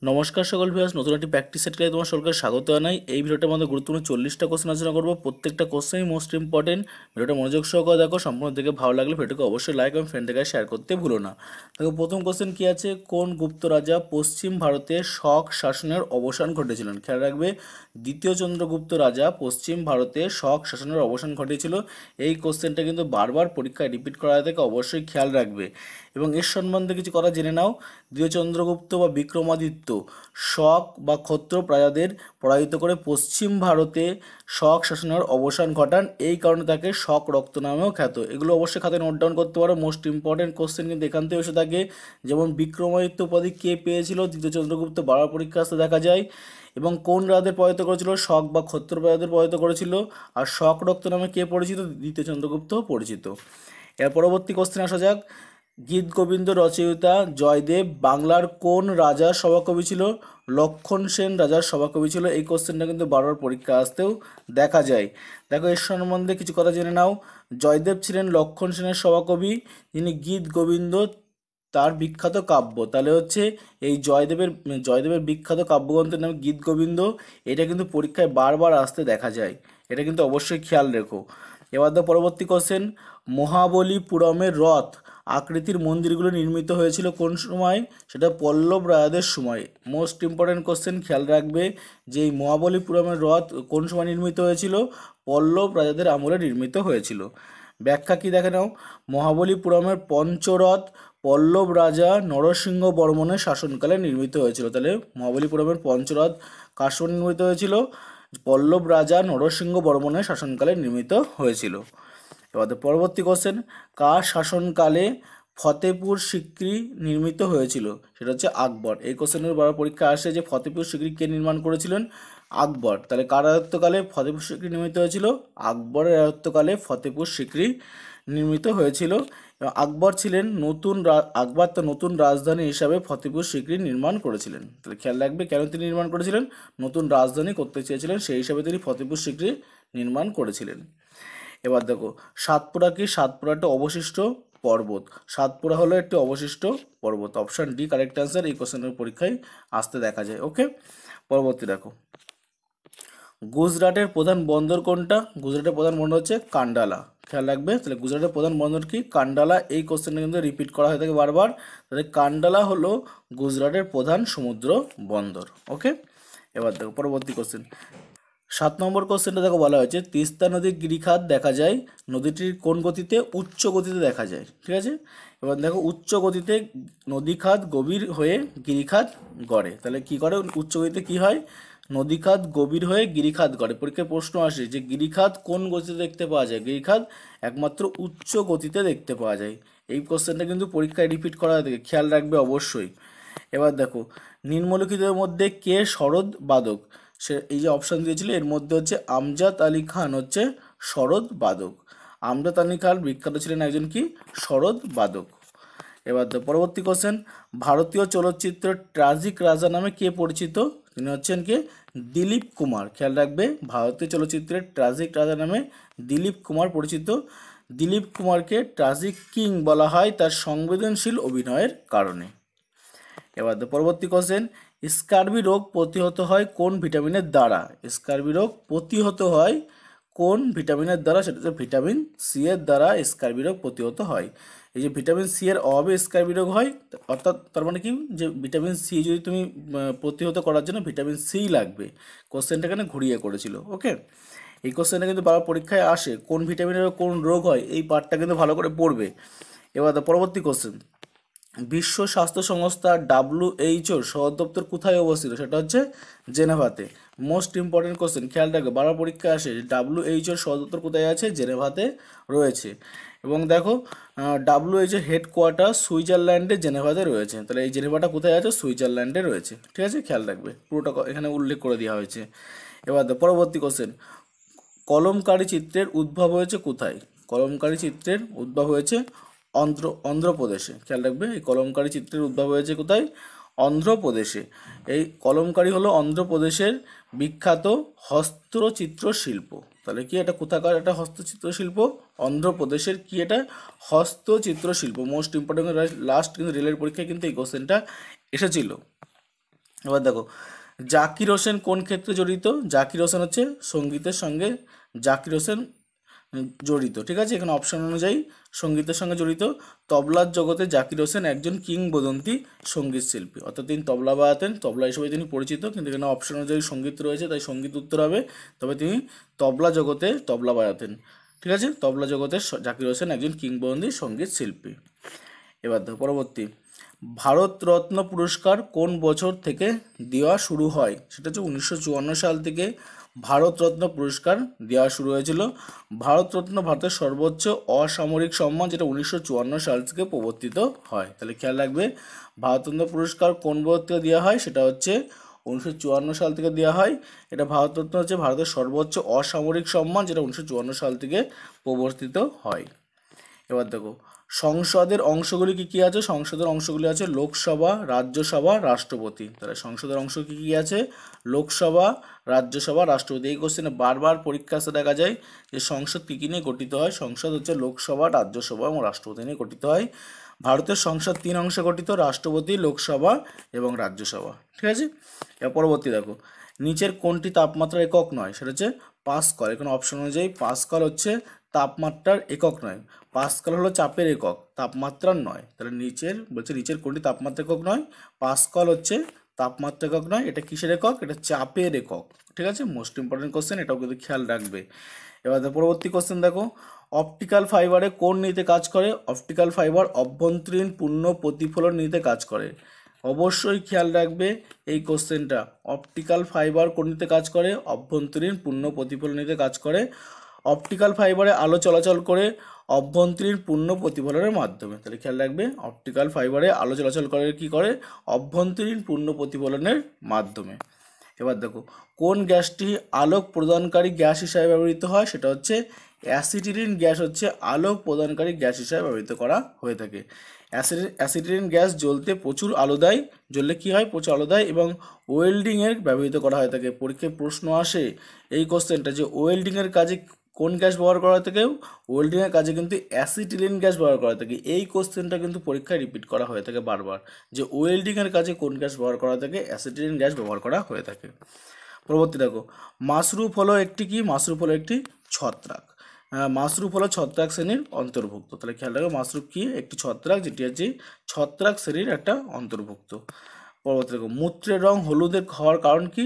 নমস্কার সকল ভিউয়ার্স, নতুন একটি প্র্যাকটিস সেট ক্লাসে তোমার সকলকে স্বাগত জানাই। এই ভিডিওটার মধ্যে গুরুত্বপূর্ণ 40টা কোশ্চেন আলোচনা করবো। প্রত্যেকটা কোশ্চেনই মোস্ট ইম্পর্টেন্ট। ভিডিওটা মনোযোগ সহকারে দেখো, সম্পূর্ণ দেখে ভালো লাগলে ভিডিওকে অবশ্যই লাইক এবং ফ্রেন্ডদের কাছে শেয়ার করতে ভুলো না। দেখো, প্রথম কোশ্চেন কি আছে, কোন গুপ্ত রাজা পশ্চিম ভারতে শক শাসনের অবসান ঘটেছিলেন? খেয়াল রাখবে, দ্বিতীয় চন্দ্রগুপ্ত রাজা পশ্চিম ভারতে শক শাসনের অবসান ঘটেছিল। এই কোশ্চেনটা কিন্তু বারবার পরীক্ষায় রিপিট করা থেকে অবশ্যই খেয়াল রাখবে এবং এর সম্বন্ধে কিছু কথা জেনে নাও। দ্বিতীয় চন্দ্রগুপ্ত বা বিক্রমাদিত্য শক বা ক্ষত্র প্রজাদের পরাজিত করে পশ্চিম ভারতে শক শাসনের অবসান ঘটান। এই কারণে তাকে শক রক্ত নামেও খ্যাত। এগুলো অবশ্যই খাতায় নোট ডাউন করতে পারো, মোস্ট ইম্পর্টেন্ট কোশ্চেন কিন্তু এখান থেকে এসে থাকে। যেমন বিক্রমাদিত্য উপাধি কে পেয়েছিল? দ্বিতীয় চন্দ্রগুপ্ত বারবার পরীক্ষা আসতে দেখা যায়। এবং কোন রাজাদের পরাজিত করেছিল? শক বা ক্ষত্র প্রজাদের পরাজিত করেছিল। আর শক রক্ত নামে কে পরিচিত? দ্বিতীয় চন্দ্রগুপ্ত পরিচিত। এর পরবর্তী কোশ্চেন আসা যাক, গীত গোবিন্দ রচয়িতা জয়দেব বাংলার কোন রাজার সভাকবি ছিল? লক্ষণ সেন রাজার সভাকবি ছিল। এই কোশ্চেনটা কিন্তু বারবার পরীক্ষা আসতেও দেখা যায়। দেখো, এর সম্বন্ধে কিছু কথা জেনে নাও। জয়দেব ছিলেন লক্ষণ সেনের সভাকবি, যিনি গীত গোবিন্দ তার বিখ্যাত কাব্য। তাহলে হচ্ছে এই জয়দেবের বিখ্যাত কাব্যগ্রন্থের নাম গীত গোবিন্দ। এটা কিন্তু পরীক্ষায় বারবার আসতে দেখা যায়, এটা কিন্তু অবশ্যই খেয়াল রেখো। এবার তো পরবর্তী কোশ্চেন, মহাবলীপুরমের রথ আকৃতির মন্দিরগুলো নির্মিত হয়েছিল কোন সময়? সেটা পল্লব রাজাদের সময়। মোস্ট ইম্পর্ট্যান্ট কোশ্চেন, খেয়াল রাখবে যে এই মহাবলীপুরমের রথ কোন সময় নির্মিত হয়েছিল? পল্লব রাজাদের আমলে নির্মিত হয়েছিল। ব্যাখ্যা কি দেখে নাও। মহাবলীপুরমের পঞ্চরথ পল্লব রাজা নরসিংহ বর্মনের শাসনকালে নির্মিত হয়েছিল। তাহলে মহাবলীপুরমের পঞ্চরথ কার সময় নির্মিত হয়েছিল? পল্লব রাজা নরসিংহ বর্মনের শাসনকালে নির্মিত হয়েছিল। এবার পরবর্তী কোশ্চেন, কার শাসনকালে ফতেপুর সিক্রি নির্মিত হয়েছিল? সেটা হচ্ছে আকবর। এই কোশ্চেনের বড় পরীক্ষা আসে যে ফতেপুর সিক্রি কে নির্মাণ করেছিলেন? আকবর। তাহলে কার রাজত্বকালে ফতেপুর সিক্রি নির্মিত হয়েছিল? আকবরের রাজত্বকালে ফতেপুর সিক্রি নির্মিত হয়েছিল। এবং আকবর তো নতুন রাজধানী হিসাবে ফতেপুর সিক্রি নির্মাণ করেছিলেন। তাহলে খেয়াল রাখবে কেন তিনি নির্মাণ করেছিলেন? নতুন রাজধানী করতে চেয়েছিলেন, সেই হিসাবে তিনি ফতেপুর সিক্রি নির্মাণ করেছিলেন। এবার দেখো, সাতপুরা কি? সাতপুরা একটা অবশিষ্ট পর্বত। সাতপুরা হলো একটি অবশিষ্ট পর্বত। Option D correct answer. এই কোশ্চেনের পরীক্ষায় আসতে দেখা যায়। ওকে, পরবর্তী দেখো, গুজরাটের প্রধান বন্দর কোনটা? গুজরাটের প্রধান বন্দর হচ্ছে কান্ডালা। খেয়াল রাখবে, তাহলে গুজরাটের প্রধান বন্দর কি? কান্ডালা। এই কোশ্চেনটা কিন্তু রিপিট করা হয়ে থাকে বারবার। তাহলে কান্ডালা হলো গুজরাটের প্রধান সমুদ্র বন্দর। ওকে, এবার দেখো পরবর্তী কোশ্চেন, 7 নম্বর কোশ্চেনটা দেখো, বলা হয়েছে তিস্তা নদীর গিরিখাত দেখা যায় নদীটির কোন গতিতে? উচ্চ গতিতে দেখা যায়। ঠিক আছে, এবার দেখো, উচ্চ গতিতে নদীখাত গভীর হয়ে গিরিখাত গড়ে। তাহলে কি করে? উচ্চ গতিতে কি হয়? নদীখাত গভীর হয়ে গিরিখাত গড়ে। পরীক্ষায় প্রশ্ন আসে যে গিরিখাত কোন গতিতে দেখতে পাওয়া যায়? গিরিখাত একমাত্র উচ্চ গতিতে দেখতে পাওয়া যায়। এই কোশ্চেনটা কিন্তু পরীক্ষায় রিপিট করা হয়ে থাকে, খেয়াল রাখবে অবশ্যই। এবার দেখো, নিম্নলিখিতের মধ্যে কে সরোদ বাদক? সে এই যে অপশান দিয়েছিল এর মধ্যে হচ্ছে আমজাদ আলী খান হচ্ছে সরোদ বাদক। আমজাদ আলী খান বিখ্যাত ছিলেন একজন কি? সরোদ বাদক। এবার পরবর্তী কোশ্চেন, ভারতীয় চলচ্চিত্রের ট্র্যাজিক রাজা নামে কে পরিচিত? তিনি হচ্ছেন কে? দিলীপ কুমার। খেয়াল রাখবে, ভারতীয় চলচ্চিত্রের ট্র্যাজিক রাজা নামে দিলীপ কুমার পরিচিত। দিলীপ কুমারকে ট্র্যাজিক কিং বলা হয় তার সংবেদনশীল অভিনয়ের কারণে। এবার পরবর্তী কোশ্চেন, স্কার্বি রোগ প্রতিহত হয় কোন ভিটামিনের দ্বারা? স্কার্বি রোগ প্রতিহত হয় কোন ভিটামিনের দ্বারা? সেটা হচ্ছে ভিটামিন সি এর দ্বারা স্কার্বি রোগ প্রতিহত হয়। এই যে ভিটামিন সি এর অভাবে স্কার্বি রোগ হয়, অর্থাৎ তার মানে কি, যে ভিটামিন সি যদি তুমি প্রতিহত করার জন্য ভিটামিন সি লাগবে। কোশ্চেনটা এখানে ঘুরিয়ে করেছিল। ওকে, এই কোশ্চেনটা কিন্তু বারবার পরীক্ষায় আসে, কোন ভিটামিনের কোন রোগ হয়, এই পার্টটা কিন্তু ভালো করে পড়বে। এবার পরবর্তী কোশ্চেন, বিশ্ব স্বাস্থ্য সংস্থা WHO সদর দপ্তর কোথায় অবস্থিত? সেটা হচ্ছে জেনেভাতে। মোস্ট ইম্পর্টেন্ট কোশ্চেন, খেয়াল রাখবে, বারবার পরীক্ষা আসে WHO সদর দপ্তর কোথায় আছে? জেনেভাতে রয়েছে। এবং দেখো, WHO হেডকোয়ার্টার সুইজারল্যান্ডে জেনেভাতে রয়েছে। তাহলে এই জেনেভাটা কোথায় আছে? সুইজারল্যান্ডে রয়েছে। ঠিক আছে, খেয়াল রাখবে, পুরোটা এখানে উল্লেখ করে দেওয়া হয়েছে। এবার পরবর্তী কোশ্চেন, কলমকারী চিত্রের উদ্ভব হয়েছে কোথায়? কলমকারী চিত্রের উদ্ভব হয়েছে অন্ধ্রপ্রদেশে। খেয়াল রাখবে, এই কলমকারী চিত্রের উদ্ভব হয়েছে কোথায়? অন্ধ্রপ্রদেশে। এই কলমকারী হলো অন্ধ্রপ্রদেশের বিখ্যাত হস্তচিত্র শিল্প। তাহলে কি এটা কোথাকার? এটা হস্তচিত্র শিল্প অন্ধ্রপ্রদেশের। কি এটা? হস্তচিত্র শিল্প। মোস্ট ইম্পর্টেন্ট, লাস্ট কিন্তু রেলের পরীক্ষায় কিন্তু এই কোশ্চেনটা এসেছিল। এবার দেখো জাকির হোসেন কোন ক্ষেত্রে জড়িত? জাকির হোসেন হচ্ছে সঙ্গীতের সঙ্গে জাকির হোসেন জড়িত, ঠিক আছে। এখানে অপশন অনুযায়ী সঙ্গীতের সঙ্গে জড়িত। তবলার জগতে জাকির হোসেন একজন কিংবদন্তি সঙ্গীত শিল্পী, অর্থাৎ তিনি তবলা বাজাতেন, তবলা হিসেবে তিনি পরিচিত, কিন্তু এখানে অপশন অনুযায়ী সঙ্গীত রয়েছে তাই সঙ্গীত উত্তর হবে। তবে তিনি তবলা জগতে তবলা বাজাতেন, ঠিক আছে। তবলা জগতে জাকির হোসেন একজন কিংবদন্তি সঙ্গীত শিল্পী। এবার দেখো পরবর্তী, ভারতরত্ন পুরস্কার কোন বছর থেকে দেওয়া শুরু হয়? সেটা হচ্ছে 1954 সাল থেকে ভারতরত্ন পুরস্কার দেওয়া শুরু হয়েছিল। ভারতরত্ন ভারতের সর্বোচ্চ অসামরিক সম্মান, যেটা 1954 সাল থেকে প্রবর্তিত হয়। তাহলে খেয়াল রাখবে ভারতরত্ন পুরস্কার কোন বছর থেকে দেওয়া হয়, সেটা হচ্ছে 1954 সাল থেকে দেওয়া হয়। এটা ভারতরত্ন হচ্ছে ভারতের সর্বোচ্চ অসামরিক সম্মান, যেটা 1954 সাল থেকে প্রবর্তিত হয়। এবার দেখো সংসদের অংশগুলি কি কি আছে? সংসদের অংশগুলি আছে লোকসভা, রাজ্যসভা, রাষ্ট্রপতি। তাহলে সংসদের অংশ কি কি আছে? লোকসভা, রাজ্যসভা, রাষ্ট্রপতি। এই কোশ্চেনে বারবার পরীক্ষা আসতে দেখা যায় যে সংসদ কী কী নিয়ে গঠিত হয়। সংসদ হচ্ছে লোকসভা, রাজ্যসভা এবং রাষ্ট্রপতি নিয়ে গঠিত হয়। ভারতের সংসদ 3 অংশে গঠিত, রাষ্ট্রপতি, লোকসভা এবং রাজ্যসভা, ঠিক আছে। এবার পরবর্তী দেখো নিচের কোনটি তাপমাত্রার একক নয়? সেটা হচ্ছে পাস্কাল। এখানে অপশন অনুযায়ী পাস্কাল হচ্ছে তাপমাত্রার একক নয়। পাস্কাল হলো চাপের একক, তাপমাত্রার নয়। তাহলে নিচের কোনটি তাপমাত্রা একক নয়? পাস্কাল হচ্ছে তাপমাত্রা একক নয়। এটা কিসের একক? এটা চাপের একক, ঠিক আছে। মোস্ট ইম্পর্টেন্ট কোশ্চেন, এটাও কিন্তু খেয়াল রাখবে। এবার পরবর্তী কোশ্চেন দেখো অপটিক্যাল ফাইবারে কোন নীতিতে কাজ করে? অপটিক্যাল ফাইবার অভ্যন্তরীণ পূর্ণ প্রতিফলন নীতিতে কাজ করে। অবশ্যই খেয়াল রাখবে এই কোশ্চেনটা। অপটিক্যাল ফাইবার কোন নীতিতে কাজ করে? অভ্যন্তরীণ পূর্ণ প্রতিফলন নীতিতে কাজ করে। অপটিক্যাল ফাইবারে আলো চলাচল করে অভ্যন্তরীণ পূর্ণ প্রতিফলনের মাধ্যমে। তাহলে খেয়াল রাখবে অপটিক্যাল ফাইবারে আলো চলাচল করে কি করে? অভ্যন্তরীণ পূর্ণ প্রতিফলনের মাধ্যমে। এবার দেখো কোন গ্যাসটি আলোক প্রদানকারী গ্যাস হিসাবে ব্যবহৃত হয়? সেটা হচ্ছে অ্যাসিটিলিন গ্যাস হচ্ছে আলোক প্রদানকারী গ্যাস হিসাবে ব্যবহৃত করা হয়ে থাকে। অ্যাসিটিলিন গ্যাস জ্বলতে প্রচুর আলো দেয়, জ্বললে কী হয়? প্রচুর আলো দেয় এবং ওয়েল্ডিংয়ের ব্যবহৃত করা হয়ে থাকে। পরীক্ষায় প্রশ্ন আসে এই কোশ্চেনটা যে ওয়েল্ডিংয়ের কাজে কোন গ্যাস ব্যবহার করা হয়ে থাকে? ওয়েল্ডিংয়ের কাজে কিন্তু অ্যাসিটিলিন গ্যাস ব্যবহার করা থাকে। এই কোশ্চেনটা কিন্তু পরীক্ষায় রিপিট করা হয়ে থাকে বারবার, যে ওয়েল্ডিংয়ের কাজে কোন গ্যাস ব্যবহার করা থাকে? অ্যাসিটিলিন গ্যাস ব্যবহার করা হয়ে থাকে। পরবর্তী দেখো মাশরুফ হলো একটি কি? মাশরুফ হলো একটি ছত্রাক। মাশরুফ হলো ছত্রাক শ্রেণীর অন্তর্ভুক্ত। তাহলে খেয়াল রাখো মাশরুফ কি? একটি ছত্রাক, যেটি হচ্ছে ছত্রাক শ্রেণীর একটা অন্তর্ভুক্ত। পরবর্তী দেখো মূত্রের রং হলুদের হওয়ার কারণ কি?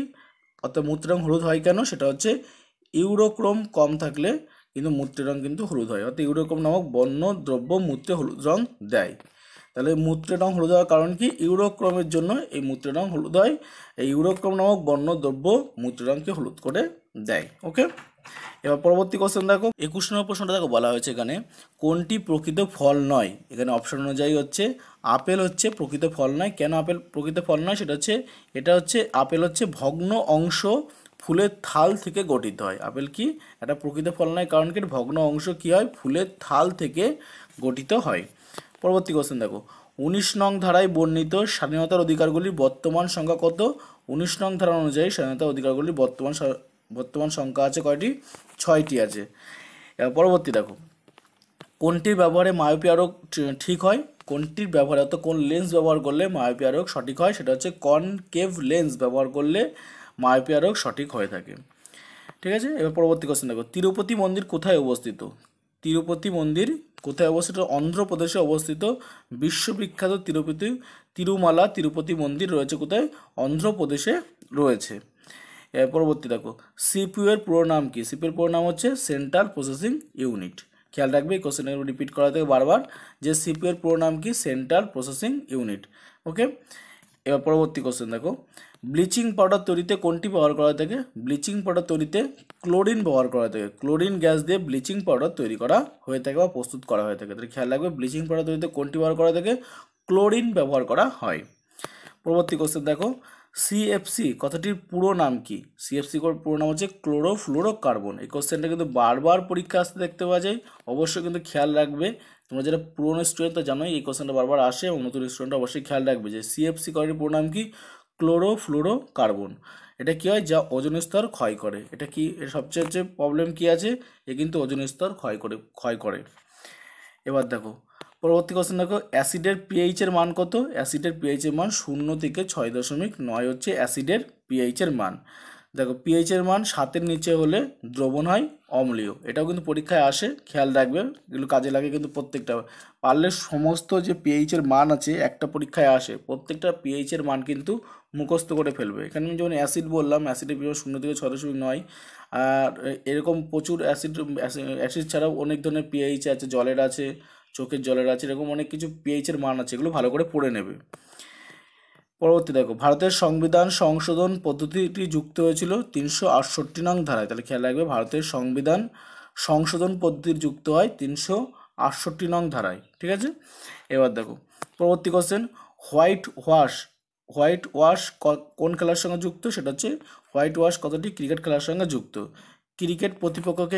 অর্থাৎ মূত্রের রং হলুদ হয় কেন? সেটা হচ্ছে ইউরোক্রোম কম থাকলে কিন্তু মূত্রের রং কিন্তু হলুদ হয়, অর্থাৎ ইউরোক্রোম নামক বন্য দ্রব্য মূত্রে হলুদ রং দেয়। তাহলে মূত্রের রং হলুদ হওয়ার কারণ কি? ইউরোক্রোমের জন্য এই মূত্রের রং হলুদ হয়। এই ইউরোক্রোম নামক বন্য দ্রব্য মূত্রের রংকে হলুদ করে দেয়। ওকে, এবার পরবর্তী কোশ্চেন দেখো 21 নম্বর প্রশ্নটা দেখো বলা হয়েছে এখানে কোনটি প্রকৃত ফল নয়? এখানে অপশন অনুযায়ী হচ্ছে আপেল হচ্ছে প্রকৃত ফল নয়। কেন আপেল প্রকৃত ফল নয়? এটা হচ্ছে আপেল হচ্ছে ভগ্ন অংশ ফুলের থাল থেকে গঠিত হয়। আপেল কি? এটা প্রকৃত ফল নয়, কারণ কি? ভগ্ন অংশ কি হয়? ফুলের থাল থেকে গঠিত হয়। পরবর্তী কোশ্চেন দেখো 19 নং ধারায় বর্ণিত স্বাধীনতার অধিকারগুলির বর্তমান সংখ্যা কত? 19 নং ধারা অনুযায়ী স্বাধীনতার অধিকারগুলির বর্তমান সংখ্যা আছে কয়টি? 6টি আছে। এবার পরবর্তী দেখো কোনটির ব্যবহারে মায়োপিয়া রোগ ঠিক হয়? কোনটির ব্যবহারে অর্থাৎ কোন লেন্স ব্যবহার করলে মায়োপিয়া রোগ সঠিক হয়? সেটা হচ্ছে কনকেভ লেন্স ব্যবহার করলে মায়োপিয়া রোগ সঠিক হয়ে থাকে, ঠিক আছে। এবার পরবর্তী কোশ্চেন দেখো তিরুপতি মন্দির কোথায় অবস্থিত? তিরুপতি মন্দির কোথায় অবস্থিত? অন্ধ্রপ্রদেশে অবস্থিত। বিশ্ববিখ্যাত তিরুপতি মন্দির রয়েছে কোথায়? অন্ধ্রপ্রদেশে রয়েছে। এর পরবর্তী দেখো সিপিইউ এর পুরো নাম কি? সিপিইউ এর পুরো নাম হচ্ছে সেন্ট্রাল প্রসেসিং ইউনিট। খেয়াল রাখবে এই কোশ্চেন রিপিট করা থেকে বারবার, যে সিপিইউ এর পুরো নাম কি? Central processing unit. ওকে, এবার পরবর্তী কোশ্চেন দেখো ব্লিচিং পাউডার তৈরিতে কোনটি ব্যবহার করা থাকে? ব্লিচিং পাউডার তৈরিতে ক্লোরিন ব্যবহার করা থাকে। ক্লোরিন গ্যাস দিয়ে ব্লিচিং পাউডার তৈরি করা হয়ে থাকে বা প্রস্তুত করা হয়ে থাকে। তাহলে খেয়াল রাখবে ব্লিচিং পাউডার তৈরিতে কোনটি ব্যবহার করা থাকে? ক্লোরিন ব্যবহার করা হয়। পরবর্তী কোশ্চেন দেখো সিএফসি কথাটির পুরো নাম কি? সিএফসি পুরো নাম হচ্ছে ক্লোরোফ্লুরোকার্বন। এই কোশ্চেনটা কিন্তু বারবার পরীক্ষা আসতে দেখতে পাওয়া যায়, অবশ্যই কিন্তু খেয়াল রাখবে। তোমরা যারা পুরনো স্টুডেন্ট তো জানোই এই কোশ্চেনটা বারবার আসে, এবং নতুন স্টুডেন্ট অবশ্যই খেয়াল রাখবে যে সিএফসি কথাটির পুরো নাম কি? ক্লোরোফ্লুরোকার্বন। এটা কি হয়? যা ওজোন স্তর ক্ষয় করে। এটা কি এর সবচেয়ে প্রবলেম কি আছে? এ কিন্তু ওজোন স্তর ক্ষয় করে। এবার দেখো পরবর্তী কোশ্চেন দেখো, অ্যাসিডের পিএইচ এর মান কত? অ্যাসিডের পিএইচ এর মান 0 থেকে 6.9 হচ্ছে অ্যাসিডের পিএইচ এর মান। দেখো পিএইচ এর মান 7-এর নিচে হলে দ্রবণ হয় অম্লীয়। এটাও কিন্তু পরীক্ষায় আসে, খেয়াল রাখবে, এগুলো কাজে লাগে কিন্তু প্রত্যেকটা। পারলে সমস্ত যে পিএইচ এর মান আছে একটা পরীক্ষায় আসে, প্রত্যেকটা পিএইচ এর মান কিন্তু মুখস্থ করে ফেলবে। এখানে আমি যেমন অ্যাসিড বললাম, অ্যাসিডের পিএইচ 0 থেকে 6.9। আর এরকম প্রচুর অ্যাসিড ছাড়াও অনেক ধরনের পিএইচ আছে, জলের আছে, চোখের জলের আছে, এরকম অনেক কিছু পিএইচ এর মান আছে, এগুলো ভালো করে পড়ে নেবে। পরবর্তী দেখো, ভারতের সংবিধান সংশোধন পদ্ধতিটি যুক্ত হয়েছিল 368 নং ধারায়। তাহলে খেয়াল রাখবে, ভারতের সংবিধান সংশোধন পদ্ধতি যুক্ত হয় 368 নং ধারায়, ঠিক আছে। এবার দেখো পরবর্তী কোশ্চেন, হোয়াইট ওয়াশ কোন খেলার সঙ্গে যুক্ত? সেটা হচ্ছে হোয়াইট ওয়াশ কথাটি ক্রিকেট খেলার সঙ্গে যুক্ত। ক্রিকেট প্রতিপক্ষকে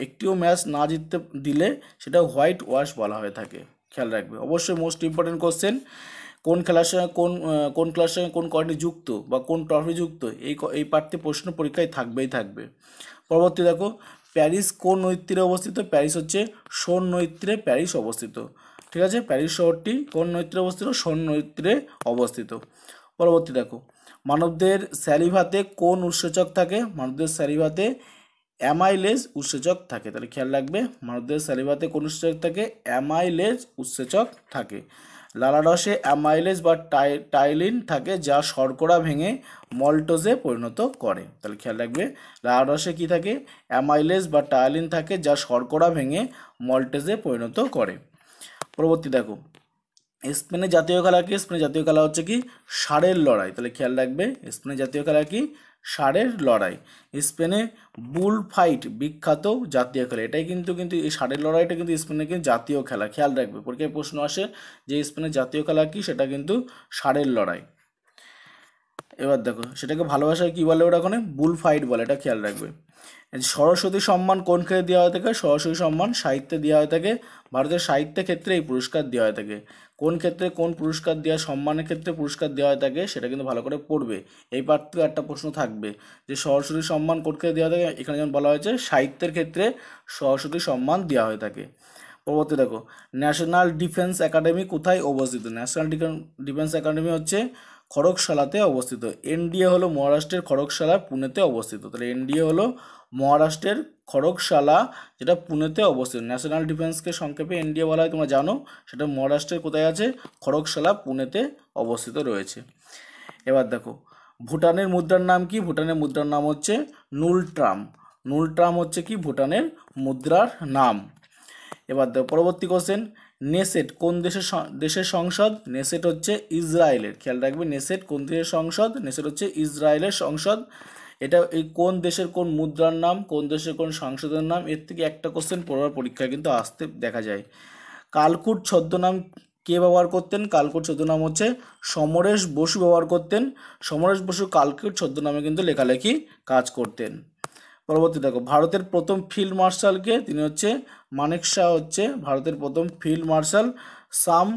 একটিও ম্যাচ না জিততে দিলে সেটা হোয়াইট ওয়াশ বলা হয়ে থাকে, খেয়াল রাখবে। অবশ্যই মোস্ট ইম্পর্টেন্ট কোশ্চেন, কোন খেলার সঙ্গে কোন খেলার সঙ্গে কোন কয়টি যুক্ত বা কোন ট্রফি যুক্ত, এই পাঠ্যে প্রশ্ন পরীক্ষায় থাকবে। পরবর্তী দেখো, প্যারিস কোন নদীর তীরে অবস্থিত? প্যারিস হচ্ছে সোন নদীর তীরে প্যারিস অবস্থিত, ঠিক আছে। প্যারিস শহরটি কোন নদীর তীরে অবস্থিত? সোন নদীর তীরে অবস্থিত। পরবর্তী দেখো, মানবদের স্যালিভাতে কোন উৎসেচক থাকে? মানবদের স্যালিভাতে অ্যামাইলেজ উৎসেচক থাকে। তাহলে খেয়াল রাখবে, মানবদের স্যালিভাতে কোন উৎসেচক থাকে? অ্যামাইলেজ উৎসেচক থাকে। লালারসে অ্যামাইলেজ বা টাইলিন থাকে, যা শর্করা ভেঙে মল্টোজে পরিণত করে। তাহলে খেয়াল রাখবে, লালারসে কি থাকে? অ্যামাইলেজ বা টাইলিন থাকে, যা শর্করা ভেঙে মল্টোজে পরিণত করে। পরবর্তী দেখো, স্পেনের জাতীয় খেলা কি? স্পেনের জাতীয় খেলা হচ্ছে কি? ষাঁড়ের লড়াই। তাহলে খেয়াল রাখবে, স্পেনের জাতীয় খেলা কি? ষাঁড়ের লড়াই। স্পেনে বুল ফাইট বিখ্যাত জাতীয় খেলা। এটাই কিন্তু এই ষাঁড়ের লড়াইটা কিন্তু স্পেনের কিন্তু জাতীয় খেলা, খেয়াল রাখবে। পরীক্ষায় প্রশ্ন আসে যে স্পেনের জাতীয় খেলা কি, সেটা কিন্তু ষাঁড়ের লড়াই। এবার দেখো, সেটাকে ভালোবাসায় কি বলে? ওটা ওখানে বুল ফাইট বলে, এটা খেয়াল রাখবে। সরস্বতী সম্মান কোন ক্ষেত্রে দেওয়া হয়ে থাকে? সরস্বতী সম্মান সাহিত্যে দেওয়া হয়ে থাকে। ভারতের সাহিত্যের ক্ষেত্রে এই পুরস্কার দেওয়া হয়ে থাকে। কোন ক্ষেত্রে কোন পুরস্কার দেওয়া, সম্মানের ক্ষেত্রে পুরস্কার দেওয়া হয়ে থাকে, সেটা কিন্তু ভালো করে পড়বে। এই পাঠ থেকে একটা প্রশ্ন থাকবে যে সরস্বতী সম্মান কোন ক্ষেত্রে দেওয়া থাকে। এখানে যেমন বলা হয়েছে সাহিত্যের ক্ষেত্রে সরস্বতী সম্মান দেওয়া হয়ে থাকে। পরবর্তী দেখো, ন্যাশনাল ডিফেন্স একাডেমি কোথায় অবস্থিত? ন্যাশনাল ডিফেন্স একাডেমি হচ্ছে খড়গশালাতে অবস্থিত। এনডিএ হলো মহারাষ্ট্রের খড়গশালা, পুনেতে অবস্থিত। তাহলে এনডিএ হলো মহারাষ্ট্রের খড়গশালা, যেটা পুনেতে অবস্থিত। ন্যাশনাল ডিফেন্সকে সংক্ষেপে এনডিএ বলা হয়, তোমরা জানো। সেটা মহারাষ্ট্রের কোথায় আছে? খড়গশালা, পুনেতে অবস্থিত রয়েছে। এবার দেখো, ভুটানের মুদ্রার নাম কি? ভুটানের মুদ্রার নাম হচ্ছে নুলট্রাম। নুলট্রাম হচ্ছে কি? ভুটানের মুদ্রার নাম। এবার দেখো পরবর্তী কোশ্চেন, নেসেট কোন দেশের সংসদ? নেসেট হচ্ছে ইসরায়েলের। খেয়াল রাখবে, নেসেট কোন দেশের সংসদ? নেসেট হচ্ছে ইসরায়েলের সংসদ। এটা এই কোন দেশের কোন মুদ্রার নাম, কোন দেশের কোন সংসদের নাম, এর থেকে একটা কোশ্চেন পড়ার পরীক্ষায় কিন্তু আসতে দেখা যায়। কালকুট ছদ্মনাম কে ব্যবহার করতেন? কালকুট ছদ্মনাম হচ্ছে সমরেশ বসু ব্যবহার করতেন। সমরেশ বসু কালকুট ছদ্মনামে কিন্তু লেখালেখি কাজ করতেন। পরবর্তী দেখো, ভারতের প্রথম ফিল্ড মার্শালকে? তিনি হচ্ছে মানেকশা, হচ্ছে ভারতের প্রথম ফিল্ড মার্শাল। সাম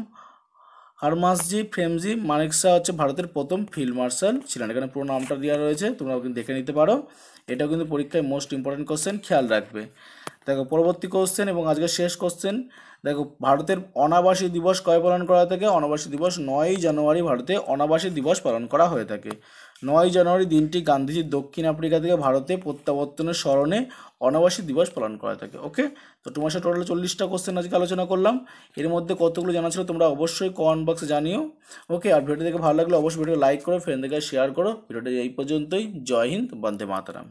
হারমাসজি ফ্রেমজি মানেকশা হচ্ছে ভারতের প্রথম ফিল্ড মার্শাল ছিলেন। এখানে পুরো নামটা দেওয়া রয়েছে, তোমরা কিন্তু দেখে নিতে পারো। এটাও কিন্তু পরীক্ষায় মোস্ট ইম্পর্টেন্ট কোশ্চেন, খেয়াল রাখবে। দেখো পরবর্তী কোশ্চেন এবং আজকের শেষ কোশ্চেন। দেখো, ভারতের অনাবাসী দিবস কবে পালন করা হয়ে থাকে? অনাবাসী দিবস 9ই জানুয়ারি ভারতে অনাবাসী দিবস পালন করা হয়ে থাকে। 9ই জানুয়ারি দিনটি গান্ধীজির দক্ষিণ আফ্রিকা থেকে ভারতে প্রত্যাবর্তনের স্মরণে অনাবাসী দিবস পালন করা থাকে। ওকে, তো তোমার সাথে টোটাল 40টা কোশ্চেন আজকে আলোচনা করলাম। এর মধ্যে কতগুলো জানা ছিল তোমরা অবশ্যই কমেন্ট বক্সে জানিও। ওকে, আর ভিডিও দেখে ভালো লাগলে অবশ্যই ভিডিও লাইক করো, ফ্রেন্ডদেরকে শেয়ার করো। ভিডিওটা এই পর্যন্তই। জয় হিন্দ, বন্দে মাতরম।